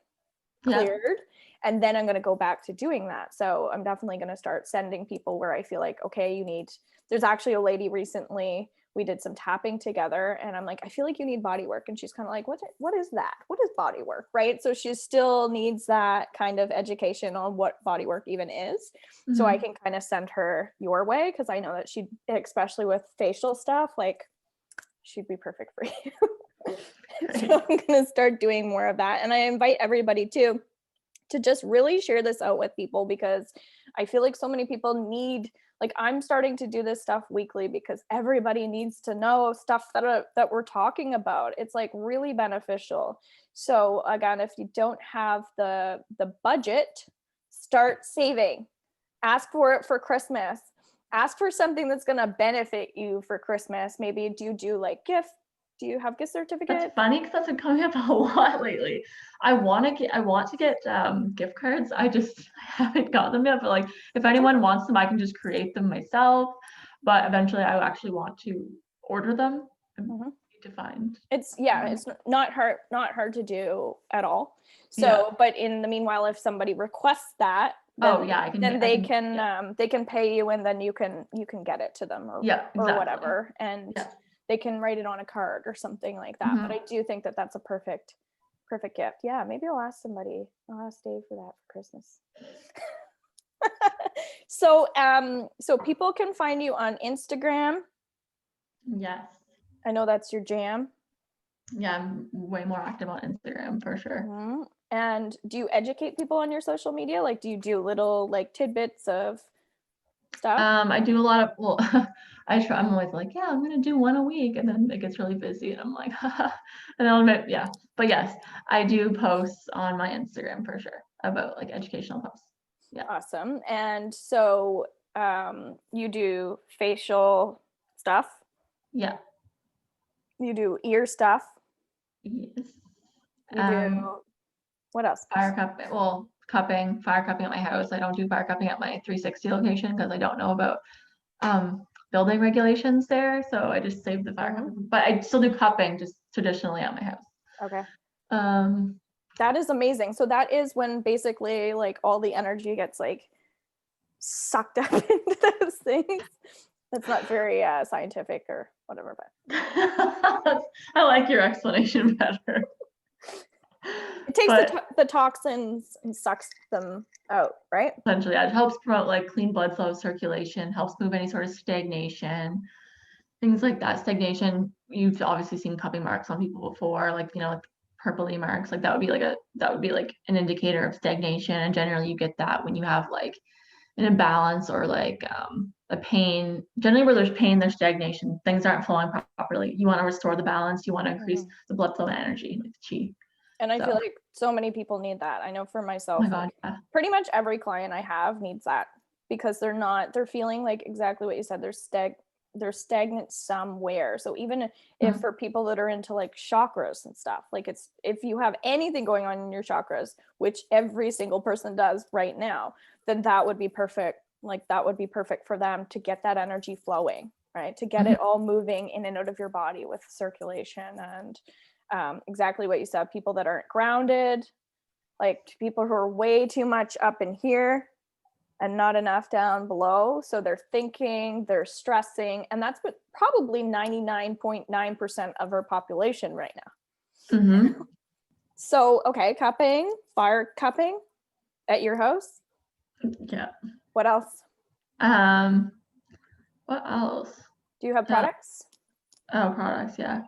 Yeah. cleared, and then I'm going to go back to doing that. So I'm definitely going to start sending people where I feel like, okay, there's actually a lady recently, we did some tapping together and I'm like, I feel like you need body work, and she's kind of like, what is that, what is body work, right? So she still needs that kind of education on what body work even is. So I Mhm. can kind of send her your way because I know that she, especially with facial stuff, like she'd be perfect for you. So Great. I'm going to start doing more of that. And I invite everybody to just really share this out with people because I feel like so many people need, like I'm starting to do this stuff weekly because everybody needs to know stuff that we're talking about. It's like really beneficial. So again, if you don't have the budget, start saving. Ask for it for Christmas. Ask for something that's going to benefit you for Christmas. Maybe do like do you have gift That's certificates? funny because that's been coming up a lot lately. I want to get gift cards. I just haven't got them yet. But like, if anyone wants them, I can just create them myself. But eventually, I actually want to order them. I Mhm. need to find. It's not hard to do at all. Yeah. So but in the meanwhile, if somebody requests that, Oh yeah, I can. then I can. Yeah. they can pay you, and then you can get it to them, Yeah. or Exactly. whatever, and Yeah. they can write it on a card or something like that. But Mhm. I do think that that's a perfect gift. Yeah, maybe I'll ask Dave for that for Christmas. So people can find you on Instagram. Yes. I know that's your jam. Yeah, I'm way more active on Instagram for sure. Mhm. And do you educate people on your social media? Like, do you do little like tidbits of stuff? I do a lot of, well, I'm always like, yeah, I'm gonna do one a week, and then it gets really busy, and I'm like, haha, and I'll admit, yeah. But yes, I do posts on my Instagram for sure about like educational posts. Yeah, Awesome. And so you do facial stuff, yeah, you do ear stuff, yes. you do Um, what else? fire cupping at my house. I don't do fire cupping at my 360 location because I don't know about building regulations there, so I just save the fire Hmm. cupping. But I still do cupping just traditionally at my house. Okay. Um, That is amazing. So that is when basically like all the energy gets like sucked up into those things. That's not very scientific or whatever, but I like your explanation better. it takes But the toxins and sucks them out, right? essentially, it helps promote like clean blood flow circulation, helps move any sort of stagnation, things like that. Stagnation, you've obviously seen cupping marks on people before, like, like purpley marks. Like that would be like an indicator of stagnation. And generally you get that when you have like an imbalance or like a pain. Generally, where there's pain, there's stagnation. Things aren't flowing properly. You want to restore the balance. You want to increase Mhm. the blood flow and energy, like the chi. And I So, feel oh like so many people need that. I know for my myself, God, like yeah. pretty much every client I have needs that because they're feeling like exactly what you said. They're stagnant somewhere. So even if Mhm. for people that are into like chakras and stuff, like it's if you have anything going on in your chakras, which every single person does right now, then that would be perfect. Like that would be perfect for them to get that energy flowing. right? To get it all moving in and out of your body with circulation. And exactly what you said, people that aren't grounded, like people who are way too much up in here and not enough down below. So they're thinking, they're stressing, and that's what probably 99.9% of our population right now. Mm-hmm. So, okay, cupping, fire cupping at your house. Yeah. What else? What else? Do you have products? Products, yeah.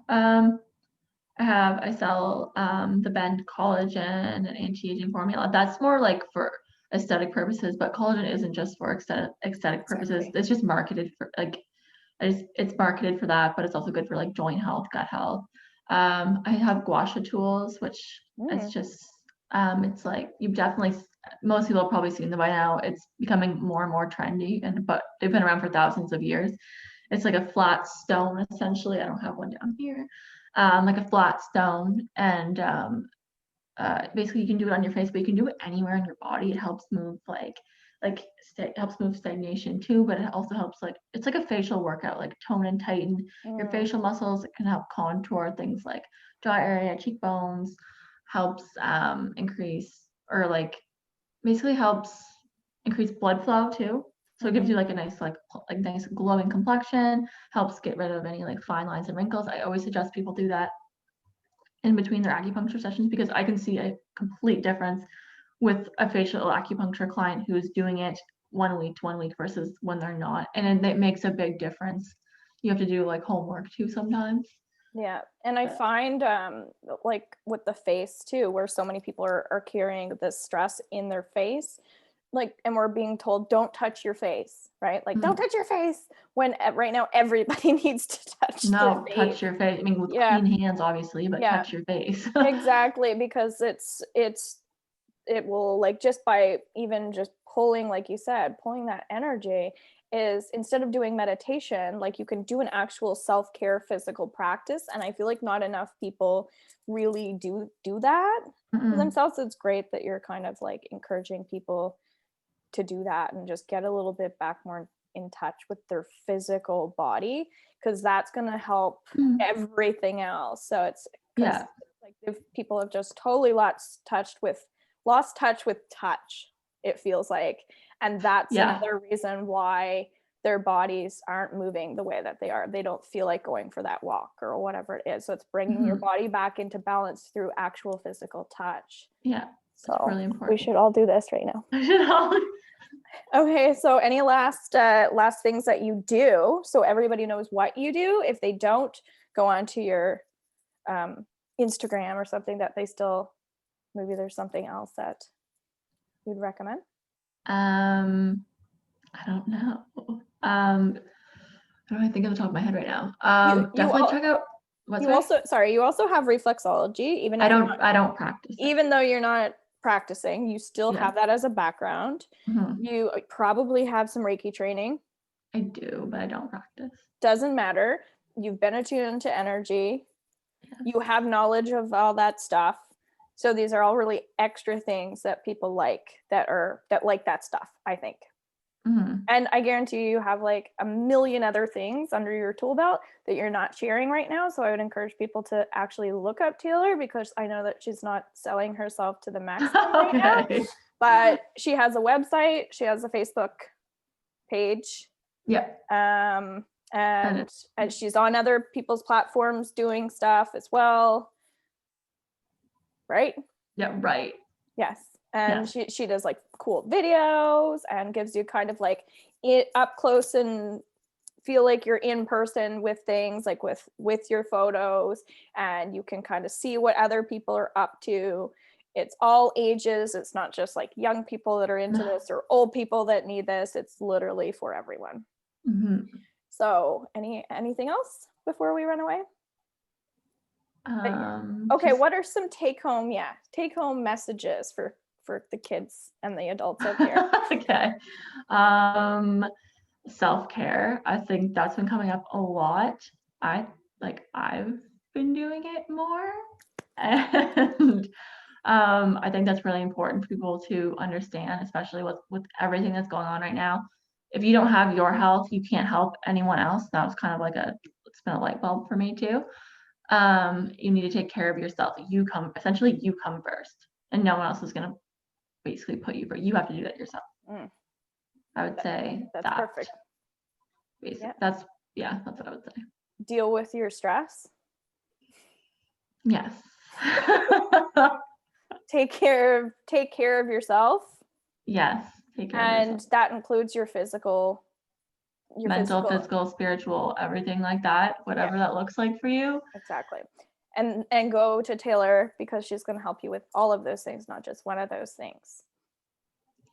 I sell the Bend collagen and anti-aging formula. That's more like for aesthetic purposes, but collagen isn't just for aesthetic purposes. Exactly. It's just marketed for like it's marketed for that, but it's also good for like joint health, gut health. I have gua sha tools, which it's just it's like you've definitely most people have probably seen them by now. It's becoming more and more trendy, but they've been around for thousands of years. It's like a flat stone essentially. I don't have one down here. Like a flat stone, and basically you can do it on your face, but you can do it anywhere in your body. It helps move helps move stagnation too, but it also helps it's like a facial workout, like tone and tighten your facial muscles. It can help contour things like jaw area, cheekbones, helps increase or basically helps increase blood flow too. So it gives you like a nice nice glowing complexion, helps get rid of any fine lines and wrinkles. I always suggest people do that in between their acupuncture sessions because I can see a complete difference with a facial acupuncture client who's doing it 1 week versus when they're not. And it makes a big difference. You have to do homework too sometimes. Yeah. And I find with the face too, where so many people are carrying this stress in their face, and we're being told, don't touch your face, right? Don't touch your face, when right now everybody needs to touch their face. Touch your face. I mean, with clean hands, obviously, but touch your face. Exactly, because it will just by even just pulling, like you said, pulling that energy is, instead of doing meditation, you can do an actual self-care physical practice. And I feel like not enough people really do that for themselves. It's great that you're kind of encouraging people to do that and just get a little bit back more in touch with their physical body, because that's going to help everything else. So it's if people have just totally lost touch with touch, it feels like, and that's another reason why their bodies aren't moving the way that they are. They don't feel like going for that walk or whatever it is. So it's bringing your body back into balance through actual physical touch. Yeah. So really important. We should all do this right now. Okay, so any last things that you do, so everybody knows what you do? If they don't, go on to your Instagram or something that they still, maybe there's something else that you'd recommend. I don't know. I don't think of the top of my head right now. Definitely check out. You also have reflexology, even if I don't practice. Even though you're not practicing, you still have that as a background. You probably have some Reiki training. I do, but I don't practice. Doesn't matter. You've been attuned to energy. Yes. You have knowledge of all that stuff. So these are all really extra things that people that like that stuff, I think. And I guarantee you have a million other things under your tool belt that you're not sharing right now. So I would encourage people to actually look up Taylor, because I know that she's not selling herself to the maximum right now. But she has a website. She has a Facebook page. Yeah. And she's on other people's platforms doing stuff as well. Right? Yeah, right. Yes. And she does cool videos and gives you kind of it up close and feel like you're in person with things, with your photos, and you can kind of see what other people are up to. It's all ages. It's not just young people that are into this or old people that need this. It's literally for everyone. So anything else before we run away? Okay, what are some take-home messages for the kids and the adults out there? Okay. Self-care. I think that's been coming up a lot. I've been doing it more. And I think that's really important for people to understand, especially with everything that's going on right now. if you don't have your health, you can't help anyone else. That was kind of like it's been a light bulb for me too. You need to take care of yourself. You come first, and no one else is gonna basically put you first. You have to do that yourself. I would say that's perfect. Basic. Yeah. That's what I would say. Deal with your stress. Yes. Take care of yourself. Yes. Take care of yourself. That includes your physical, mental, physical, spiritual, everything like that, whatever that looks like for you. Exactly. And go to Taylor, because she's going to help you with all of those things, not just one of those things.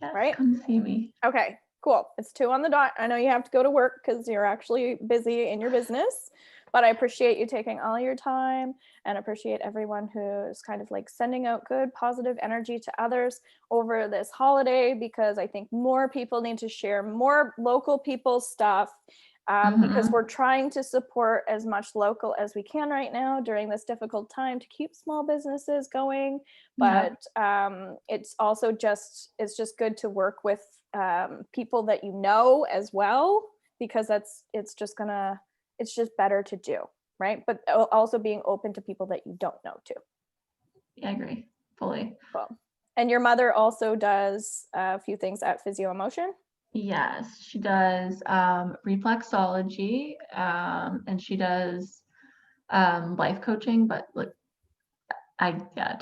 Yes, right? Come see me. Okay, cool. It's 2 on the dot. I know you have to go to work because you're actually busy in your business, but I appreciate you taking all your time, and appreciate everyone who's kind of like sending out good, positive energy to others over this holiday, because I think more people need to share more local people's stuff. Because we're trying to support as much local as we can right now during this difficult time to keep small businesses going. But it's also just good to work with people that you know as well, because it's just better to do, right? But also being open to people that you don't know too. Yeah, I agree fully. Cool. And your mother also does a few things at Physio Emotion. Yes, she does reflexology, and she does life coaching, but like that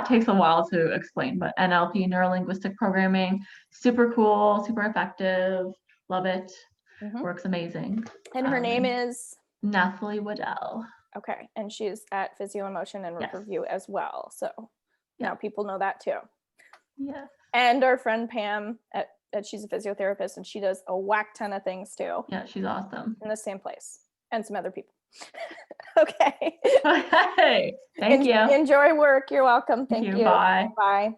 takes a while to explain, but NLP, neuro linguistic programming, super cool, super effective, love it. Works amazing. And her name is Nathalie Waddell. Okay, and she's at Physio Emotion and Riverview as well, so now people know that too. Yeah. And our friend Pam she's a physiotherapist, and she does a whack ton of things too. Yeah, she's awesome. In the same place, and some other people. Okay. Okay. Thank you. Enjoy work. You're welcome. Thank you. Bye. Bye.